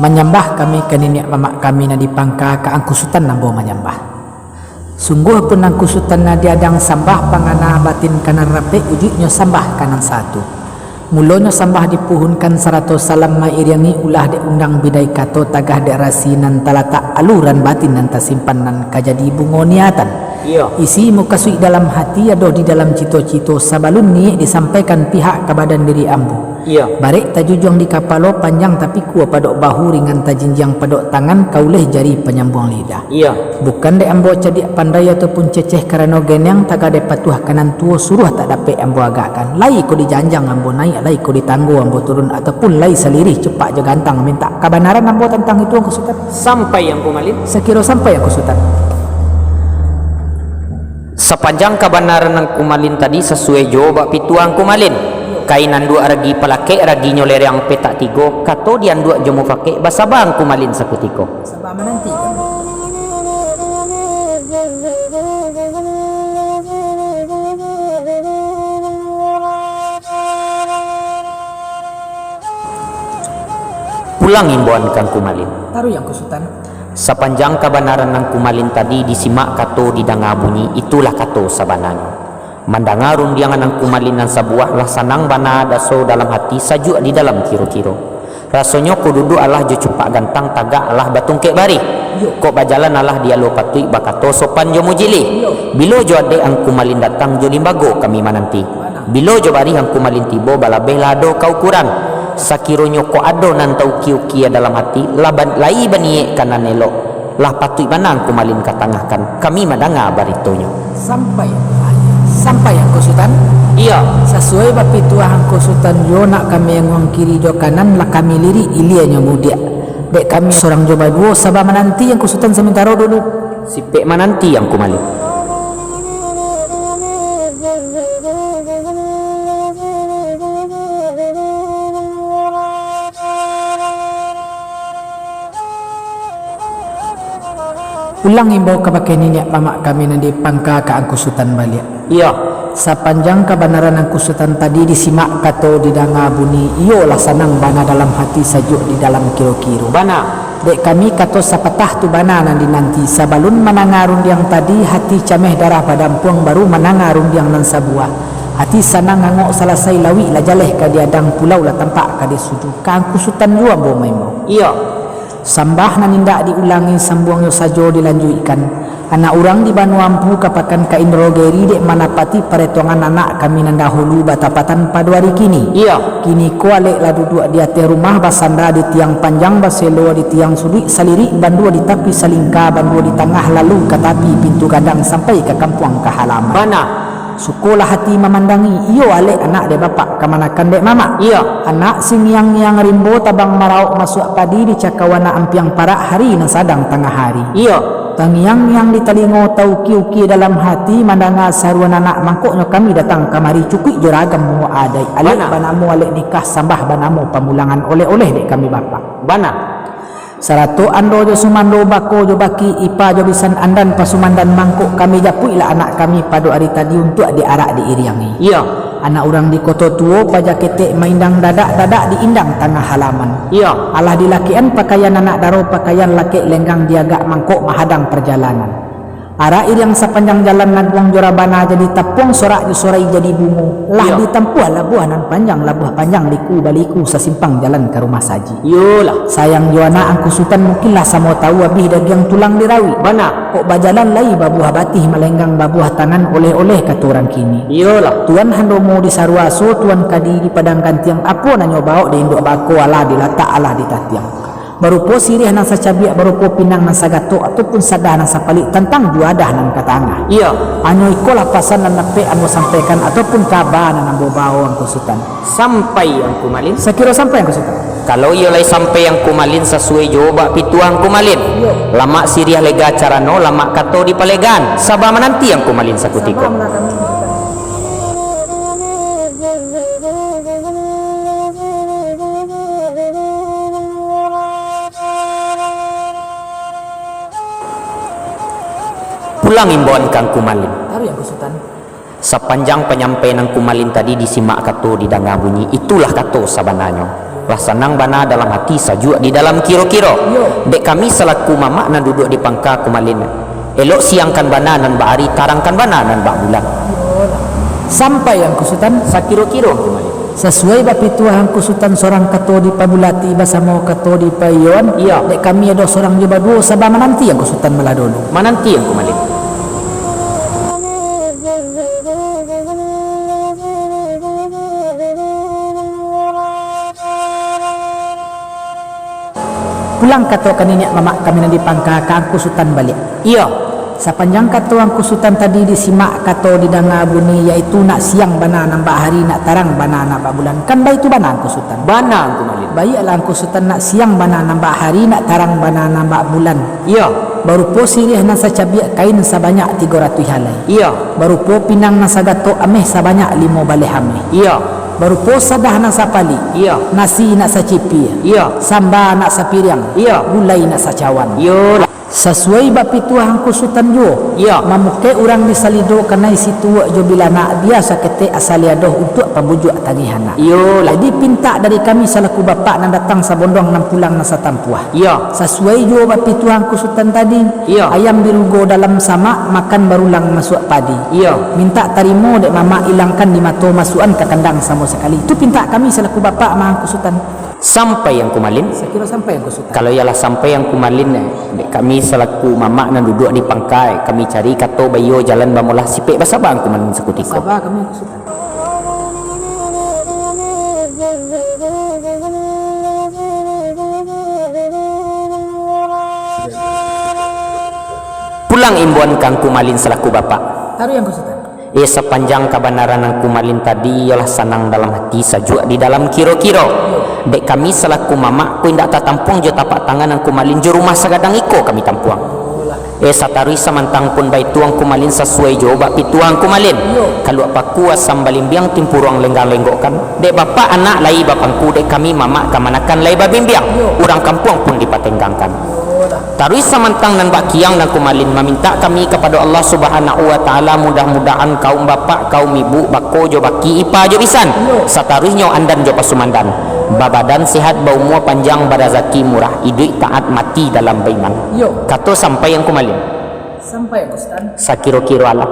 Menyembah kami ke nenek mamak kami na dipangka ka ang kusutan nambo menyembah. Sungguh pun ang kusutan na diadang sambah pangana batin kanan rapi ujiknya sambah kanan satu. Mulanya sambah dipuhunkan 100 salam mairiangi ulah de undang bidai kato tagah de rasinan talata aluran batin nan tasimpanan kajadi bungo niatan. Isi muka sui dalam hati adoh di dalam cito-cito sabalun ni disampaikan pihak ke badan diri ambu. Barik tajujung di kapalo panjang tapi kuah padok bahu ringan tajinjang padok tangan kauleh jari penyambung lidah. Bukan de ambo cadik pandai ataupun ceceh karena geneng tagade patuh kanan tua suruh tak dapat ambo agakkan. Lai ko dijanjang ambo naik, lai ko ditangguh ambo turun ataupun lai salirih cepat je gantang minta kebenaran ambo tentang itu ang kusutan. Sampai yang kumalin. Sekira sampai yang kusutan. Sepanjang kebenaran yang kumalin tadi sesuai jawab pituang kumalin. Kainan dua ragi pelake ragi nyoler yang petak tigo kato dian dua jemu pake basabang kumalin sakutiko. Sabah menanti kan? Pulang imbauan kang kumalin. Taruh yang kusutan. Sepanjang kebenaran yang kumalin tadi disimak kato didanga bunyi itulah kato sabananya. Mandangarun diangan ang kumalin ng sabuah lah sanang bana daso dalam hati sajuk di dalam kiro-kiro. Rasanya ko dudu Allah jo cepak gantang taga Allah batung kek bari. Ko bajalan Allah dia lo patui bakato sopan jo mujili. Bilo jo ade ang kumalin datang jo limbago kami mananti. Bilo jo bari ang kumalin tibo balabeh lado kau kurang. Sakironyo ko ado nan tau kiu-kia dalam hati laban lai banie kanan elok. Lah patui banang kumalin katangahkan kami madanga baritonyo. Sampai yang kusutan. Sesuai bapi tuah ang kusutan yo nak kami yang uang kiri jo kanan lah kami liri ilianya mudia. Dek kami seorang jo baduo sabah menanti yang kusutan sementara dulu. Sipek menanti yang kumalin. Ulang imbau kepakai nenek mamak kami nanti pangka ke angkusutan balik. Sepanjang kebenaran angkusutan tadi disimak kato didanga bunyi iyolah sanang bana dalam hati sajuk di dalam kiro-kiro. Bana. Dek kami kato sapatah tu bana nanti nanti sabalun menangarun yang tadi hati cameh darah padampuang baru menangarun yang nan sabuah. Hati sanang ngangok salasai lawi lah jaleh ka diadang pulau lah tampak ka dia sudu. Ka angkusutan jua bo maimo. Sambah nanindak diulangi sambuang yo sajo dilanjutkan. Anak orang di Banu Ampu kapakan ka Indrogeri dek manapati paretongan anak kami nandahulu batapatan pada hari kini. Kini kualek lah duduk di atas rumah basanda di tiang panjang baselo di tiang sudut saliri bandua di tapi salingka bandua di tengah lalu ke tapi pintu gadang sampai ke kampung ke halaman. Bana. Sukulah hati memandangi iyo alek anak de bapak kemanakan dek mama. Anak sing yang rimbo tabang marauk masuk padi di cakawana ampiang parak hari na sadang tengah hari. Tangiang yang ditalingo tau kiu-kiu dalam hati mandanga saruan anak mangkoknya kami datang kamari cukui juragam mu adai alek banamu alek nikah sambah banamu pamulangan oleh-oleh dek kami bapak. Bana. Sarato ando jo sumando bako jo baki ipa jo bisan andan pasumandan mangkok kami japui lah anak kami pada hari tadi untuk diarak diiriangi. Anak orang di koto tuo pajak ketek maindang dadak diindang tanah halaman. Allah dilakian pakaian anak daro pakaian laki lenggang diagak mangkok mahadang perjalanan. Ara iriang sepanjang jalan naguang jorabana jadi tapung sorak di sorai jadi bungu. Lah ditempuh labuah nan panjang labuah panjang liku baliku sesimpang jalan ke rumah saji. Sayang Joana angkusutan mungkinlah samo tahu abih dagiang tulang dirawi. Bana. Kok bajalan lai babuah batih melenggang babuah tangan oleh-oleh katuran kini. Tuan handomo di sarwaso tuan kadi di padang kantiang apo nanyo baok di induk bako ala dilatak ala di tatiang. Barupo sirih nang sacabiak barupo pinang nang sagato ataupun sadah nang sapalik tentang juadah nang katanga. Anyo ikolah pasan nang nape amo sampaikan ataupun kabar nang bobao ang kusutan. Sampai yang kumalin. Sekira sampai yang kusutan. Kalau ia lay sampai yang kumalin sesuai jawab pituang kumalin. Lama sirih lega carano lama kato di palegan. Sabah menanti yang kumalin sakutiko. Pulang imbauan kang kumalin. Taruh yang kusutan. Sepanjang penyampaian kumalin tadi disimak kato didanga bunyi itulah kato sabananyo. lah senang bana dalam hati sajua di dalam kiro-kiro. Dek kami selaku mamak nan duduk di pangka kumalin, elok siangkan bana nan bahari, tarangkan bana nan bah bulan. Sampai yang kusutan Sakiro-kiro kumalin. sesuai bapituah yang kusutan seorang kato di Pabulati basamo kato di Payon. Iya. Dek kami ada seorang juga dua sabah menanti yang kusutan malah dulu. Mananti yang kumalin. Pulang kato kaninya mamak kami na di pangka ka ang kusutan balik. Iya. Sepanjang kato ang kusutan tadi disimak kato di danga buni yaitu nak siang bana nambah hari nak tarang bana nambah bulan. Kan bayi itu bana ang kusutan. Bana ang kumalin. Bayi ala ang kusutan nak siang bana nambah hari nak tarang bana nambah bulan. Iya. Baru po sirih nasa cabiak kain sebanyak 300 halai. Iya. Baru po pinang nasa gato ameh sebanyak 5 balai hameh. Iya. Baru po sadah nasa pali. Iya. Nasi nak sacipi. Iya. Samba nak sapiriang. Iya. Gulai nak sacawan. Yo. Sesuai bapituah ang kusutan jo. Iya. Mamuke orang di salido karena isi tua jo bila nak biasa kete asaliadoh untuk pembujuk tagihana. Yo. Jadi pinta dari kami selaku bapak nan datang sabondong nan pulang nasa tampuah. Iya. Sesuai jo bapituah ang kusutan tadi. Iya. Ayam dirugo dalam sama makan barulang masuk padi. Iya. Minta tarimo dek mama hilangkan di mato masukan ke kandang sama sekali. Itu pinta kami selaku bapak mah ang kusutan. Sampai yang kumalin. Saya kira sampai yang kusutan. Kalau ialah sampai yang kumalin, dek kami selaku mamak nan duduk di pangkai, kami cari kato bayo jalan bamulah sipek basabang kumalin sekutiko. Sabar kami yang kusutan. Pulang imbuan kang kumalin selaku bapak. Taruh yang kusutan. Sepanjang kebenaran yang kumalin tadi ialah senang dalam hati sajua di dalam kiro-kiro. Dek kami selaku mamak ku indak tatampuang jo tapak tangan yang kumalin jo rumah sagadang iko kami tampuang. Satarui samantang pun baik tuang kumalin sesuai jo bak pituang kumalin. Kalau apa kuas sambalimbiang timpuruang lenggang-lenggokkan. Dek bapak anak lai bapangku dek kami mamak kamanakan lai babimbiang. Urang kampung pun dipatenggangkan. Tarui samantang nan bak kiang dan kumalin meminta kami kepada Allah Subhanahu wa taala mudah-mudahan kaum bapak kaum ibu bako jo baki ipa jo bisan satarui nyo andan jo pasumandan babadan sehat baumur panjang barazaki murah hidup taat mati dalam beriman. Kato sampai yang kumalin Sampai yang kusutan. sakiro-kiro Allah.